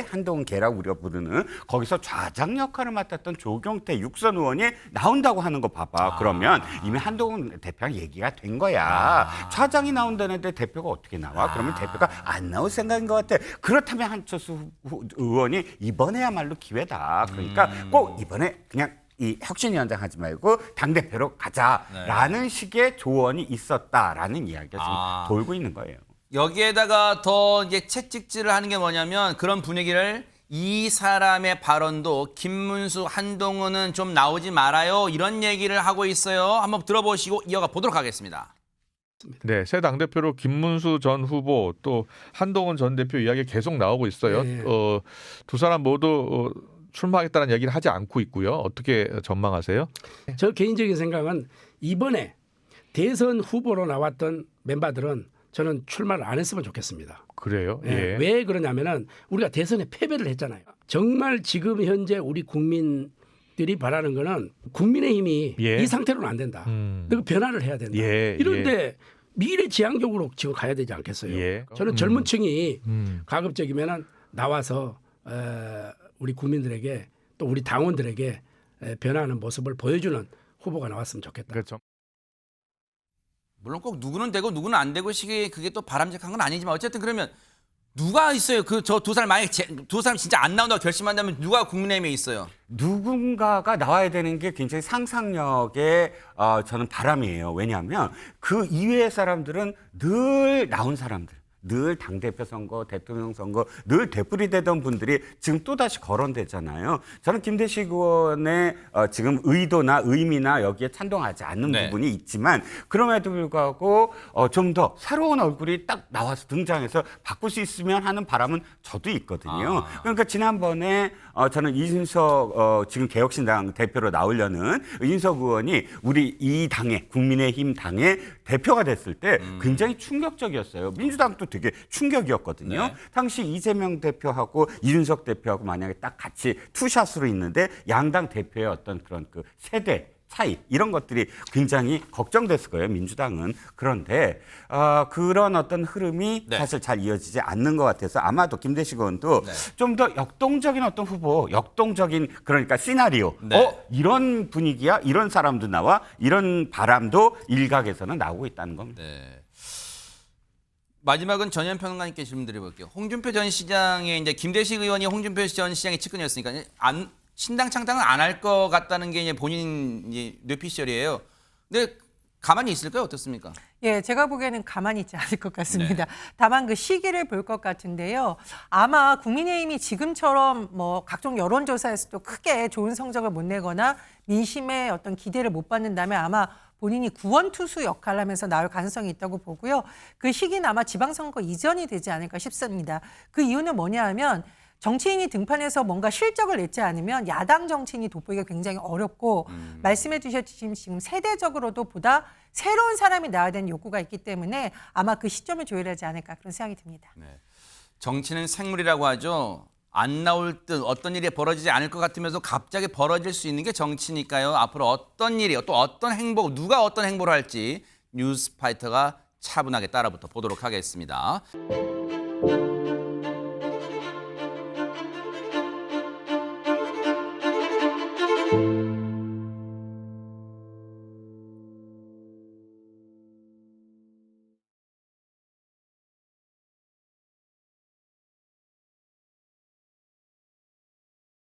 한동훈 개라고 우리가 부르는 거기서 좌장 역할을 맡았던 조경태 육선 의원이 나온다고 하는 거 봐봐. 그러면 이미 한동훈 대표랑 얘기가 된 거야. 좌장이 나온다는데 대표가 어떻게 나와? 그러면 대표가 안 나올 생각인 것 같아. 그렇다면 한철수 의원이 이번에야말로 기회다. 그러니까 꼭 이번에 그냥 이 혁신위원장 하지 말고 당대표로 가자라는 식의 조언이 있었다라는 이야기가 지금 돌고 있는 거예요. 여기에다가 더 이제 채찍질을 하는 게 뭐냐면 그런 분위기를 이 사람의 발언도 김문수, 한동훈은 좀 나오지 말아요. 이런 얘기를 하고 있어요. 한번 들어보시고 이어가 보도록 하겠습니다. 네, 새 당대표로 김문수 전 후보 또 한동훈 전 대표 이야기 계속 나오고 있어요. 네. 두 사람 모두 출마하겠다는 얘기를 하지 않고 있고요. 어떻게 전망하세요? 저 개인적인 생각은 이번에 대선 후보로 나왔던 멤버들은 저는 출마를 안 했으면 좋겠습니다. 그래요? 예. 왜 그러냐면은 우리가 대선에 패배를 했잖아요. 정말 지금 현재 우리 국민들이 바라는 거는 국민의힘이 이 상태로는 안 된다. 그리고 변화를 해야 된다. 이런데 미래지향적으로 지금 가야 되지 않겠어요? 저는 젊은 층이 가급적이면은 나와서 우리 국민들에게 또 우리 당원들에게 변화하는 모습을 보여주는 후보가 나왔으면 좋겠다. 그렇죠. 물론 꼭 누구는 되고 누구는 안 되고 시기 그게 또 바람직한 건 아니지만 어쨌든 그러면 누가 있어요? 그 저 두 사람 만약에 두 사람 진짜 안 나온다고 결심한다면 누가 국민의힘에 있어요? 누군가가 나와야 되는 게 굉장히 상상력의 저는 바람이에요. 왜냐하면 그 이외의 사람들은 늘 나온 사람들. 늘 당대표 선거, 대통령 선거, 늘 되풀이되던 분들이 지금 또다시 거론되잖아요. 저는 김대식 의원의 지금 의도나 의미나 여기에 찬동하지 않는 부분이 있지만 그럼에도 불구하고 좀 더 새로운 얼굴이 딱 나와서 등장해서 바꿀 수 있으면 하는 바람은 저도 있거든요. 그러니까 지난번에 저는 이준석 지금 개혁신당 대표로 나오려는 이준석 의원이 우리 이 당의 국민의힘 당의 대표가 됐을 때 굉장히 충격적이었어요. 민주당도 되게 충격이었거든요. 당시 이재명 대표하고 이준석 대표하고 만약에 딱 같이 투샷으로 있는데 양당 대표의 어떤 그런 그 세대 차이 이런 것들이 굉장히 걱정됐을 거예요. 민주당은. 그런데 그런 어떤 흐름이 사실 잘 이어지지 않는 것 같아서 아마도 김대식 의원도 좀 더 역동적인 어떤 후보, 역동적인 그러니까 시나리오. 이런 분위기야, 이런 사람도 나와, 이런 바람도 일각에서는 나오고 있다는 겁니다. 마지막은 전현 평론가님께 질문 드려볼게요. 홍준표 전 시장의 이제 김대식 의원이 홍준표 전 시장의 측근이었으니까 신당 창당은 안 할 것 같다는 게 이제 본인 이제 뇌피셜이에요. 근데 가만히 있을까요? 어떻습니까? 예, 제가 보기에는 가만히 있지 않을 것 같습니다. 다만 그 시기를 볼 것 같은데요. 아마 국민의힘이 지금처럼 뭐 각종 여론조사에서도 크게 좋은 성적을 못 내거나 민심의 어떤 기대를 못 받는다면 아마 본인이 구원투수 역할을 하면서 나올 가능성이 있다고 보고요. 그 시기는 아마 지방선거 이전이 되지 않을까 싶습니다. 그 이유는 뭐냐 하면 정치인이 등판해서 뭔가 실적을 냈지 않으면 야당 정치인이 돋보기가 굉장히 어렵고 말씀해 주셨지만 지금 세대적으로도 보다 새로운 사람이 나와야 되는 욕구가 있기 때문에 아마 그 시점을 조율하지 않을까 그런 생각이 듭니다. 정치는 생물이라고 하죠. 안 나올 듯 어떤 일이 벌어지지 않을 것 같으면서 갑자기 벌어질 수 있는 게 정치니까요. 앞으로 어떤 일이 또 어떤 행보, 누가 어떤 행보를 할지 뉴스파이터가 차분하게 따라붙어 보도록 하겠습니다.